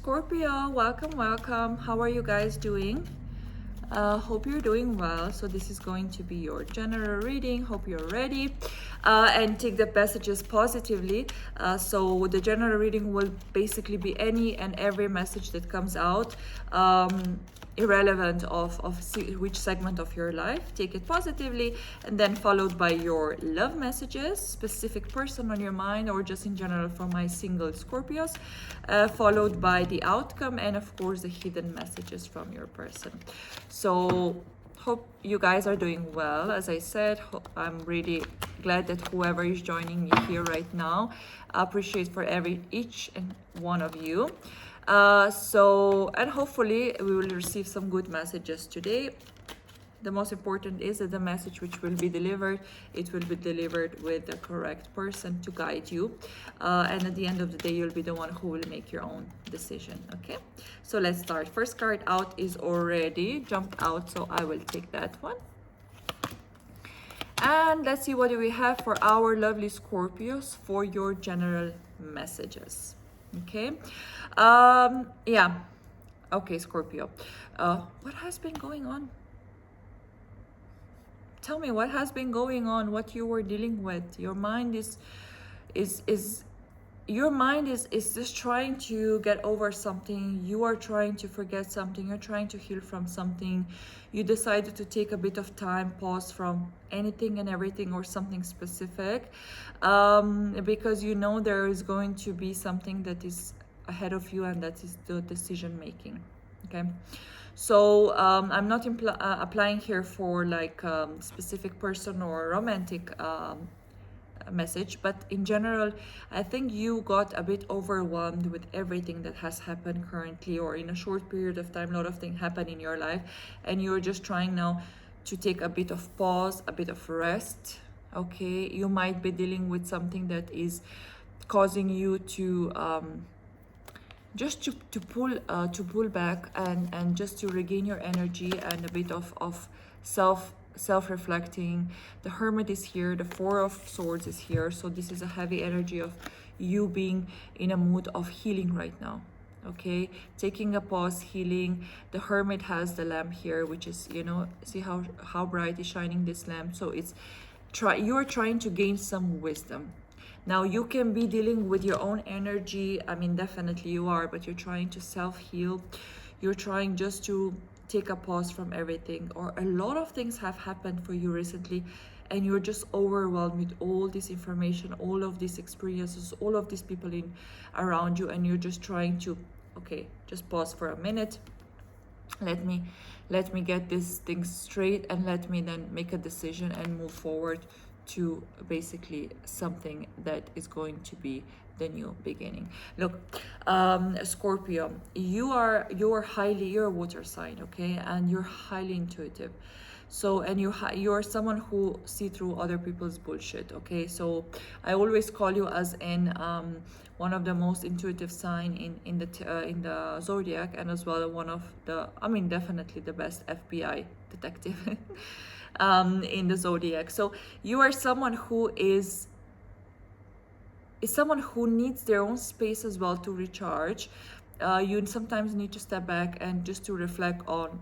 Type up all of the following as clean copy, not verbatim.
Scorpio, welcome. How are you guys doing? Hope you're doing well. So this is going to be your general reading. Hope you're ready and take the messages positively. So the general reading will basically be any and every message that comes out, irrelevant of which segment of your life. Take it positively, and then followed by your love messages, specific person on your mind, or just in general for my single Scorpios, followed by the outcome, and of course the hidden messages from your person. So hope you guys are doing well. As I said, I'm really glad that whoever is joining me here right now, I appreciate for each and one of you. And hopefully we will receive some good messages today. The most important is that the message which will be delivered, it will be delivered with the correct person to guide you. And at the end of the day, you'll be the one who will make your own decision, okay? So let's start. First card out is already jumped out, so I will take that one. And let's see what do we have for our lovely Scorpios for your general messages, okay? Yeah, okay, Scorpio. What has been going on? Tell me what has been going on, what you were dealing with. Your mind is just trying to get over something. You are trying to forget something. You're trying to heal from something. You decided to take a bit of time, pause from anything and everything or something specific, because you know there is going to be something that is ahead of you, and that is the decision making, okay? So I'm not applying here for like specific person or romantic message, but in general, I think you got a bit overwhelmed with everything that has happened currently, or in a short period of time. A lot of things happen in your life, and you're just trying now to take a bit of pause, a bit of rest, okay? You might be dealing with something that is causing you to just to pull back and just to regain your energy, and a bit of self-reflecting. The Hermit is here, the Four of Swords is here, so this is a heavy energy of you being in a mood of healing right now, okay? Taking a pause, healing. The Hermit has the lamp here, which is, you know, see how bright is shining this lamp. So it's you are trying to gain some wisdom. Now, you can be dealing with your own energy. I mean, definitely you are, but you're trying to self-heal. You're trying just to take a pause from everything, or a lot of things have happened for you recently, and you're just overwhelmed with all this information, all of these experiences, all of these people around you, and you're just trying to, okay, just pause for a minute. Let me get these things straight, and let me then make a decision and move forward to basically something that is going to be the new beginning. Look, Scorpio, you're a water sign, okay? And you're highly intuitive. So, and you're someone who see through other people's bullshit, okay? So I always call you as in one of the most intuitive sign in the zodiac, and as well one of the, I mean, definitely the best FBI detective in the zodiac. So you are someone who is someone who needs their own space as well to recharge. You sometimes need to step back and just to reflect on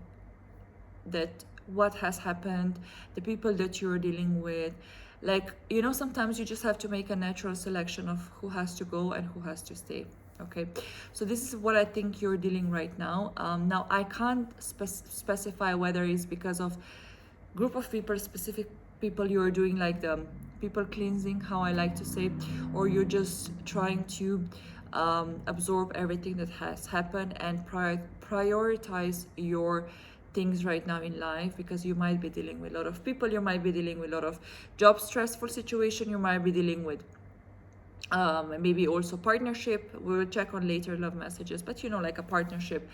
that, what has happened, the people that you're dealing with. Like, you know, sometimes you just have to make a natural selection of who has to go and who has to stay, okay? So this is what I think you're dealing right now. Now I can't specify whether it's because of group of people, specific people you're doing like the people cleansing, how I like to say, or you're just trying to absorb everything that has happened and prioritize your things right now in life, because you might be dealing with a lot of people, you might be dealing with a lot of job stressful situation, you might be dealing with maybe also partnership. We'll check on later love messages, but you know, like a partnership,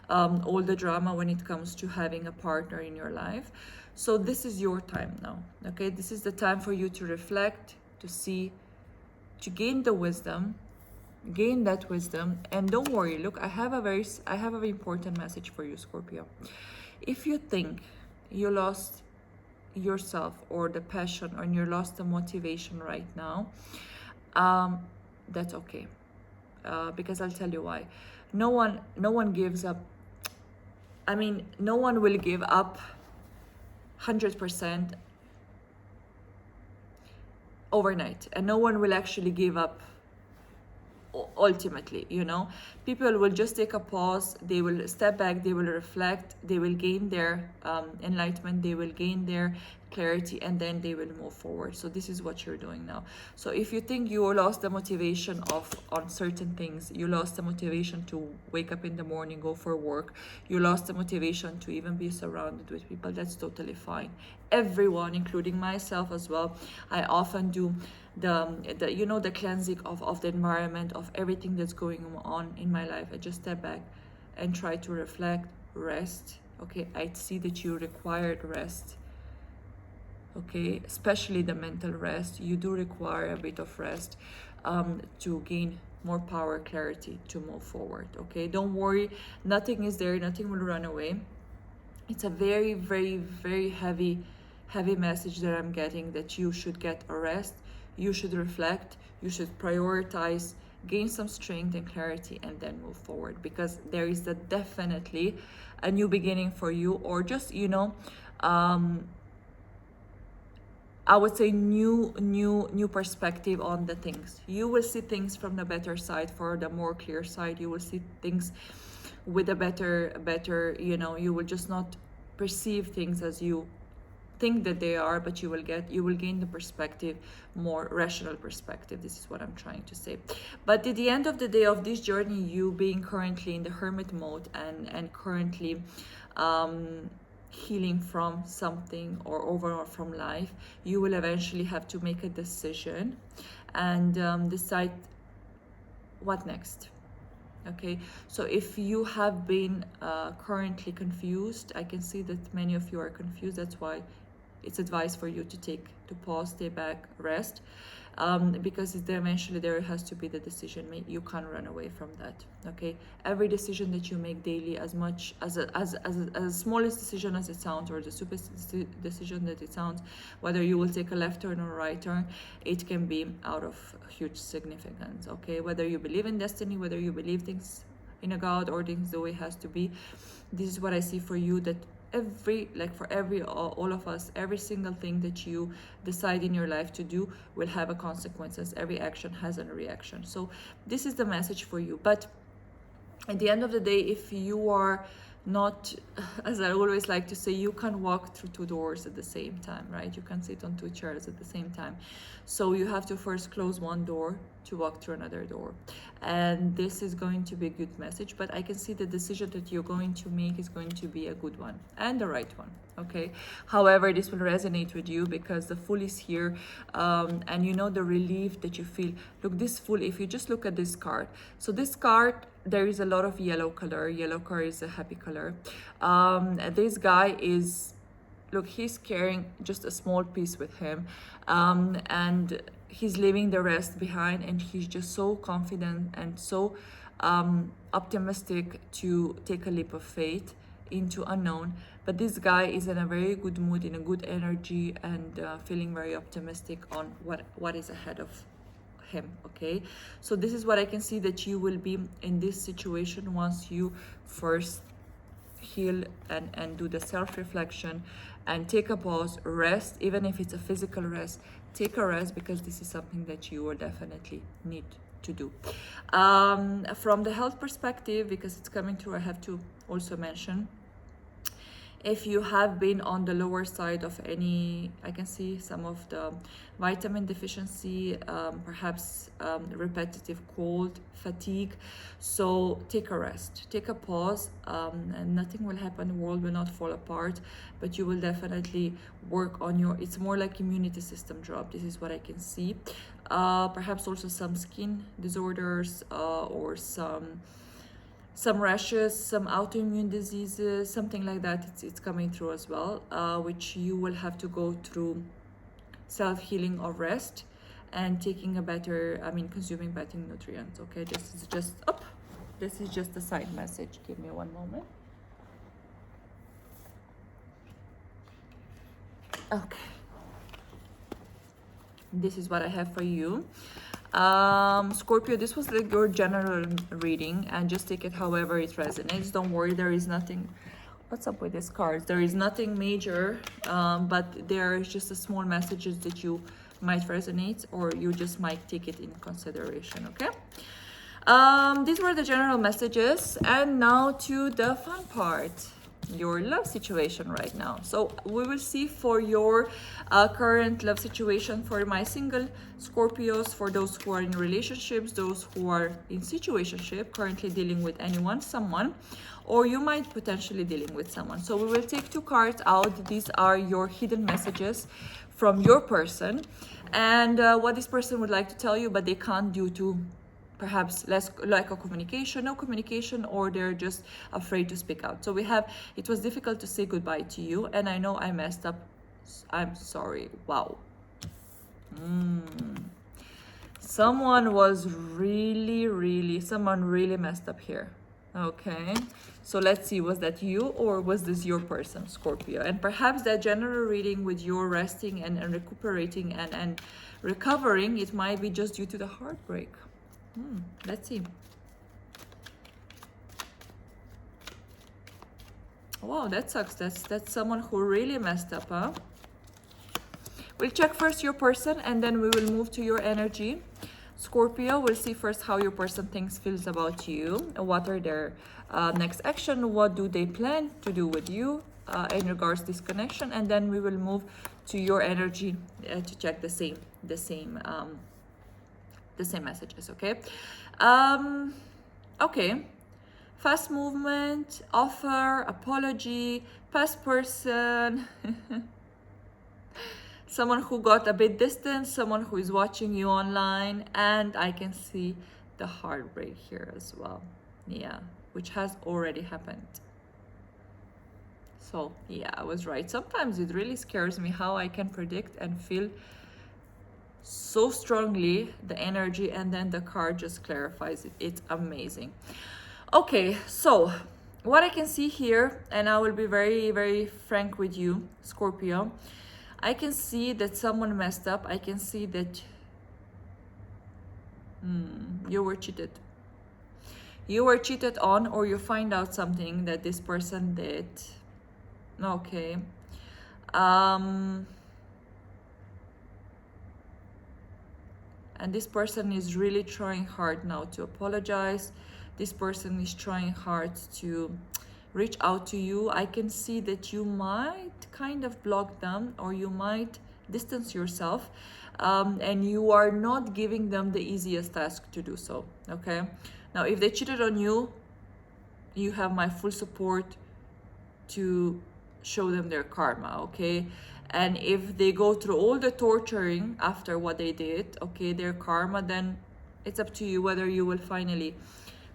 all the drama when it comes to having a partner in your life. So this is your time now, okay? This is the time for you to reflect, to see, to gain the wisdom, gain that wisdom. And don't worry, look, I have a very important message for you, Scorpio. If you think you lost yourself or the passion, or you lost the motivation right now, that's okay. because I'll tell you why. No one gives up. I mean, no one will give up 100% overnight, and no one will actually give up ultimately, you know. People will just take a pause, they will step back, they will reflect, they will gain their enlightenment, they will gain their clarity, and then they will move forward. So this is what you're doing now. So if you think you lost the motivation of on certain things, you lost the motivation to wake up in the morning, go for work, you lost the motivation to even be surrounded with people, that's totally fine. Everyone, including myself as well, I often do the you know, the cleansing of the environment, of everything that's going on in my life. I just step back and try to reflect, rest. Okay, I see that you required rest. Okay, especially the mental rest. You do require a bit of rest to gain more power, clarity to move forward. Okay, don't worry, nothing is there, nothing will run away. It's a very, very, very heavy message that I'm getting, that you should get a rest, you should reflect, you should prioritize, gain some strength and clarity, and then move forward, because there is definitely a new beginning for you, or just, you know, I would say new perspective on the things. You will see things from the better side, for the more clear side. You will see things with a better, you know, you will just not perceive things as you think that they are, but you will gain the perspective, more rational perspective. This is what I'm trying to say. But at the end of the day of this journey, you being currently in the hermit mode and currently healing from something, or overall from life, you will eventually have to make a decision and decide what next. Okay, so if you have been currently confused, I can see that many of you are confused. That's why it's advised for you to pause, stay back, rest, because eventually there has to be the decision made. You can't run away from that. Okay, every decision that you make daily, as much as as smallest decision as it sounds, or the stupidest decision that it sounds, whether you will take a left turn or a right turn, it can be out of huge significance. Okay, whether you believe in destiny, whether you believe things in a God, or things the way it has to be, this is what I see for you, that all of us, every single thing that you decide in your life to do will have a consequences. Every action has a reaction. So this is the message for you. But at the end of the day, if you are not, as I always like to say, you can walk through two doors at the same time, right? You can sit on two chairs at the same time. So you have to first close one door to walk through another door. And this is going to be a good message, but I can see the decision that you're going to make is going to be a good one and the right one. Okay, however, this will resonate with you because the Fool is here, and you know the relief that you feel. Look, this Fool, if you just look at this card, so this card, there is a lot of yellow color. Yellow color is a happy color. This guy is, look, he's carrying just a small piece with him, and he's leaving the rest behind, and he's just so confident and so optimistic to take a leap of faith into unknown. But this guy is in a very good mood, in a good energy, and feeling very optimistic on what is ahead of him. Okay, so this is what I can see, that you will be in this situation once you first heal and do the self-reflection and take a pause, rest, even if it's a physical rest. Take a rest, because this is something that you will definitely need to do. From the health perspective, because it's coming through, I have to also mention, if you have been on the lower side of any, I can see some of the vitamin deficiency, perhaps repetitive cold, fatigue, so take a rest, take a pause, and nothing will happen, the world will not fall apart, but you will definitely work on your, it's more like immunity system drop. This is what I can see. Perhaps also some skin disorders, or some rashes, some autoimmune diseases, something like that. It's coming through as well, which you will have to go through self-healing or rest and taking a better, consuming better nutrients. Okay, this is just a side message. Give me one moment. Okay, this is what I have for you. Scorpio, this was like your general reading, and just take it however it resonates. Don't worry, there is nothing. What's up with these cards? There is nothing major, but there is just a small messages that you might resonate, or you just might take it in consideration. Okay. These were the general messages, and now to the fun part, your love situation right now. So we will see for your current love situation, for my single Scorpios, for those who are in relationships, those who are in situationship, currently dealing with anyone, someone, or you might potentially dealing with someone. So we will take 2 cards out. These are your hidden messages from your person, and what this person would like to tell you, but they can't due to perhaps less lack of communication, no communication, or they're just afraid to speak out. So we have, it was difficult to say goodbye to you, and I know I messed up. I'm sorry. Wow. Someone was someone really messed up here. Okay. So let's see, was that you or was this your person, Scorpio? And perhaps that general reading with your resting and recuperating and recovering, it might be just due to the heartbreak. Let's see. Wow, that sucks. That's someone who really messed up, huh? We'll check first your person, and then we will move to your energy. Scorpio, we'll see first how your person thinks, feels about you. What are their next action? What do they plan to do with you in regards to this connection? And then we will move to your energy to check the same messages. Okay. Okay. Fast movement, offer, apology, past person. Someone who got a bit distant, someone who is watching you online, and I can see the heartbreak here as well. Yeah, which has already happened. So yeah, I was right. Sometimes it really scares me how I can predict and feel so strongly the energy, and then the card just clarifies it. It's amazing. Okay, so what I can see here, and I will be very, very frank with you, Scorpio, I can see that someone messed up. I can see that you were cheated. You were cheated on, or you find out something that this person did. Okay. And this person is really trying hard now to apologize. This person is trying hard to reach out to you. I can see that you might kind of block them, or you might distance yourself, and you are not giving them the easiest task to do so. Okay. Now, if they cheated on you, you have my full support to show them their karma. Okay. And if they go through all the torturing after what they did, okay, their karma, then it's up to you whether you will finally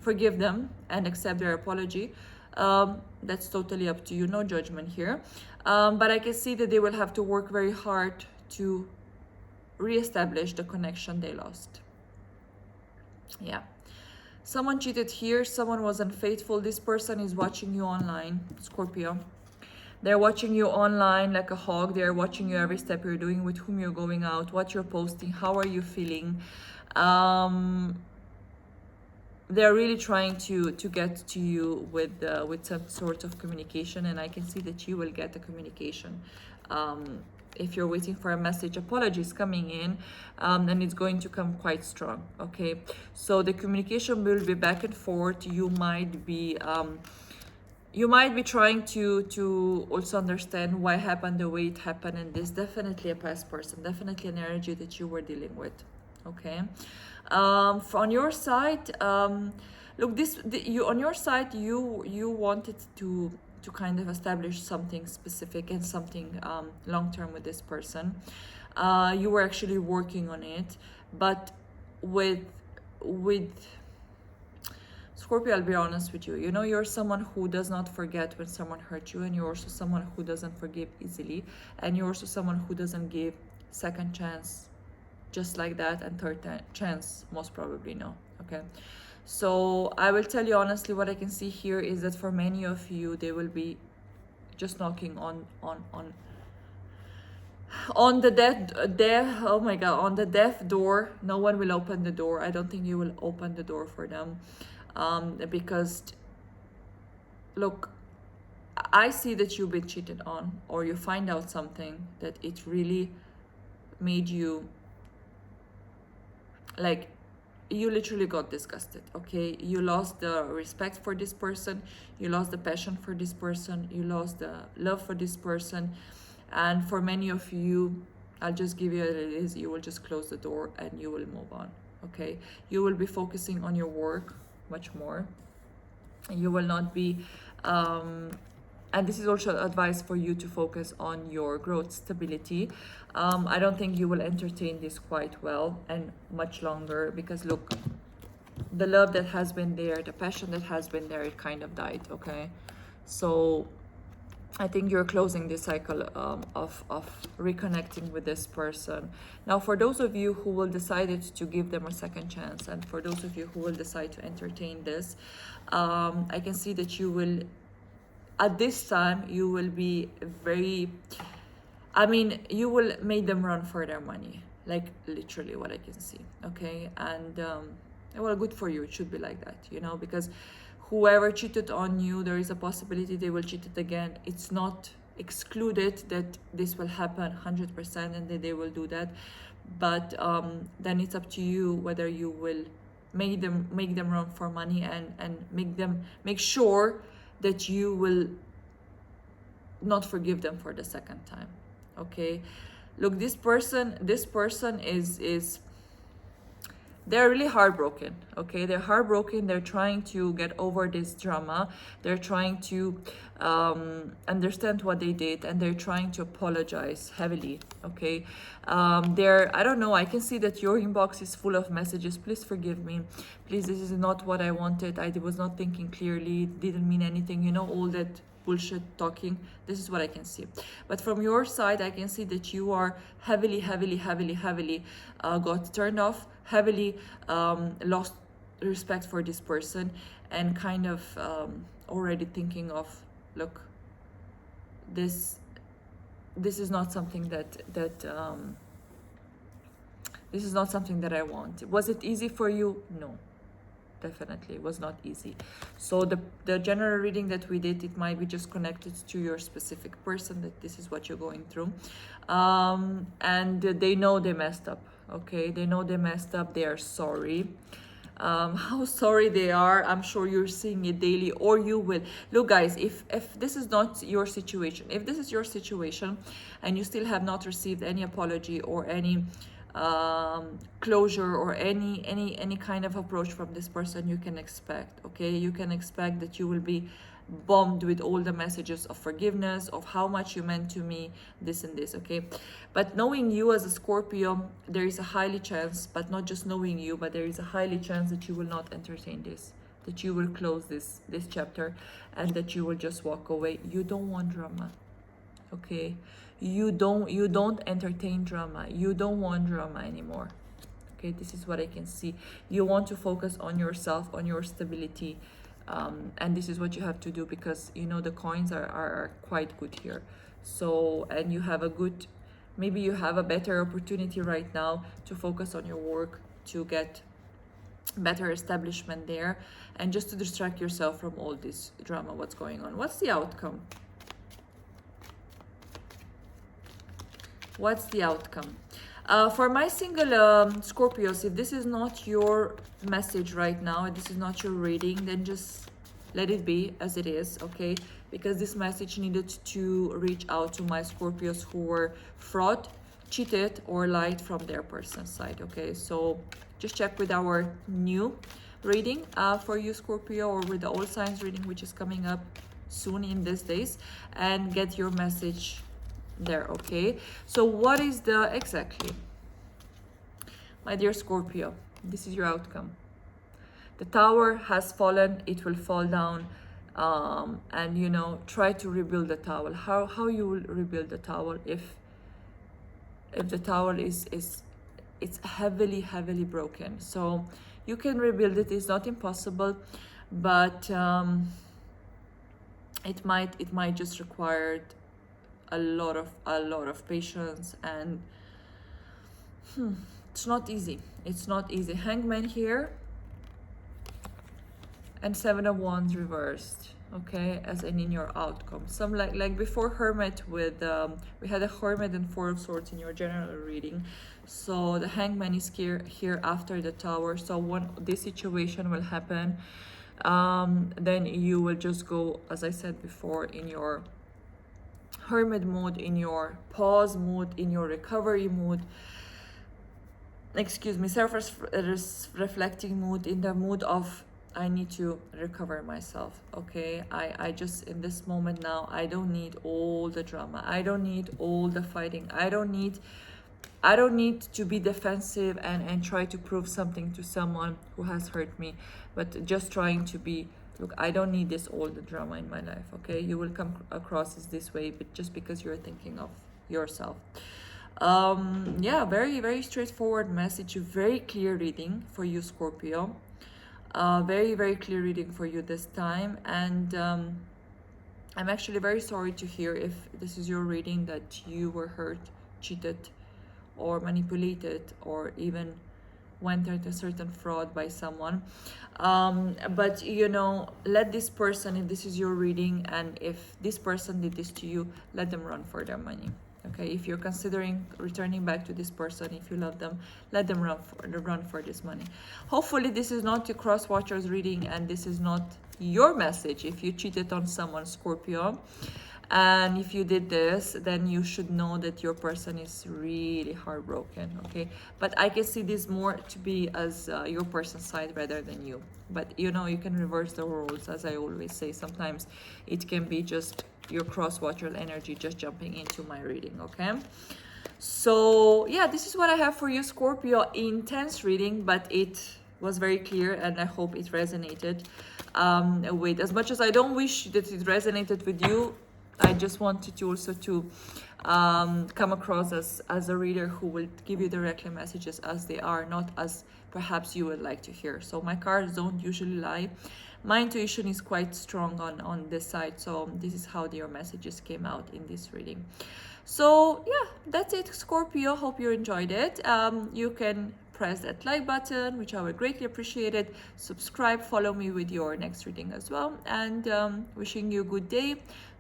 forgive them and accept their apology. That's totally up to you. No judgment here. But I can see that they will have to work very hard to reestablish the connection they lost. Yeah. Someone cheated here. Someone was unfaithful. This person is watching you online, Scorpio. They're watching you online like a hawk. They're watching you every step you're doing, with whom you're going out, what you're posting, how are you feeling. They're really trying to get to you with some sort of communication, and I can see that you will get the communication. If you're waiting for a message, apologies coming in, and it's going to come quite strong. Okay, so the communication will be back and forth. You might be trying to also understand why happened the way it happened, and this definitely a past person, definitely an energy that you were dealing with. Okay. On your side, look, on your side, you wanted to kind of establish something specific and something long-term with this person. You were actually working on it, but with Scorpio, I'll be honest with you. You know, you're someone who does not forget when someone hurt you, and you're also someone who doesn't forgive easily, and you're also someone who doesn't give second chance just like that, and third chance most probably no. Okay, so I will tell you honestly, what I can see here is that for many of you, they will be just knocking on On the death, oh my god, on the death door, no one will open the door. I don't think you will open the door for them, because look, I see that you've been cheated on, or you find out something that it really made you, like, you literally got disgusted. Okay, you lost the respect for this person, you lost the passion for this person, you lost the love for this person. And for many of you, I'll just give you what it is, you will just close the door and you will move on. Okay, you will be focusing on your work much more, and you will not be and this is also advice for you to focus on your growth, stability. I don't think you will entertain this quite well and much longer, because look, the love that has been there, the passion that has been there, it kind of died. Okay, so I think you're closing this cycle of reconnecting with this person. Now, for those of you who will decide to give them a second chance, and for those of you who will decide to entertain this, I can see that you will, at this time, you will be very, I mean, you will make them run for their money, like literally what I can see. Okay, and well, good for you. It should be like that, you know, because whoever cheated on you, there is a possibility they will cheat it again. It's not excluded that this will happen 100% and that they will do that, but then it's up to you whether you will make them run for money, and make sure that you will not forgive them for the second time. Okay, look, this person is they're really heartbroken. Okay, they're heartbroken. They're trying to get over this drama. They're trying to understand what they did, and they're trying to apologize heavily. Okay, I don't know, I can see that your inbox is full of messages. Please forgive me, please, this is not what I wanted, I was not thinking clearly, didn't mean anything, you know, all that bullshit talking. This is what I can see. But from your side, I can see that you are heavily got turned off, heavily lost respect for this person, and kind of already thinking of, look, this is not something that this is not something that I want. Was it easy for you? No, definitely it was not easy. So the general reading that we did, it might be just connected to your specific person, that this is what you're going through, and they know they messed up. Okay, they know they messed up, they are sorry. How sorry they are, I'm sure you're seeing it daily, or you will. Look guys, if this is not your situation, if this is your situation and you still have not received any apology or any closure or any kind of approach from this person, you can expect, okay, you can expect that you will be bombed with all the messages of forgiveness, of how much you meant to me, this and this. Okay, but knowing you as a Scorpio, there is a highly chance, but not just knowing you, but there is a highly chance that you will not entertain this, that you will close this chapter, and that you will just walk away. You don't want drama. Okay, you don't entertain drama, you don't want drama anymore. Okay, this is what I can see. You want to focus on yourself, on your stability, and this is what you have to do, because you know the coins are quite good here. So, and you have a good, maybe you have a better opportunity right now to focus on your work, to get better establishment there, and just to distract yourself from all this drama, what's going on. What's the outcome? What's the outcome? For my single Scorpios, if this is not your message right now, if this is not your reading, then just let it be as it is, okay? Because this message needed to reach out to my Scorpios who were fraud, cheated, or lied from their person's side, okay? So just check with our new reading for you, Scorpio, or with the all signs reading, which is coming up soon in these days, and get your message there. Okay, so what is the exactly, my dear Scorpio, this is your outcome. The tower has fallen, it will fall down, and you know, try to rebuild the tower. How you will rebuild the tower if the tower is it's heavily broken? So you can rebuild it, it's not impossible, but it might just require a lot of patience, and it's not easy. It's not easy. Hangman here, and Seven of Wands reversed, okay, as in your outcome. Some like before Hermit with we had a Hermit and Four of Swords in your general reading. So the Hangman is here after the Tower. So when this situation will happen, then you will just go, as I said before, in your Hermit mood, in your pause mood, in your recovery mood, excuse me, self-reflecting mood, in the mood of I need to recover myself, okay? I just, in this moment now, I don't need all the drama. I don't need all the fighting. I don't need to be defensive and try to prove something to someone who has hurt me, but just trying to be, look, I don't need all the drama in my life, okay? You will come across as this way, but just because you're thinking of yourself. Yeah, very, very straightforward message, very clear reading for you, Scorpio. Very, very clear reading for you this time. And I'm actually very sorry to hear, if this is your reading, that you were hurt, cheated, or manipulated, or even went into a certain fraud by someone. But you know, let this person, if this is your reading, and if this person did this to you, let them run for their money. Okay, if you're considering returning back to this person, if you love them, let them run for this money. Hopefully this is not your cross watchers reading, and this is not your message. If you cheated on someone, Scorpio, and if you did this, then you should know that your person is really heartbroken, okay? But I can see this more to be as your person's side rather than you. But you know, you can reverse the roles, as I always say. Sometimes it can be just your cross-watcher energy just jumping into my reading, okay? So yeah, this is what I have for you, Scorpio. Intense reading, but it was very clear, and I hope it resonated with, as much as I don't wish that it resonated with you, I just wanted you also to come across as a reader who will give you directly messages as they are, not as perhaps you would like to hear. So my cards don't usually lie. My intuition is quite strong on this side, so this is how your messages came out in this reading. So yeah, that's it, Scorpio. Hope you enjoyed it. You can press that like button, which I would greatly appreciate it. Subscribe, follow me with your next reading as well. And wishing you a good day,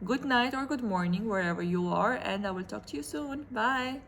good night, or good morning, wherever you are. And I will talk to you soon. Bye.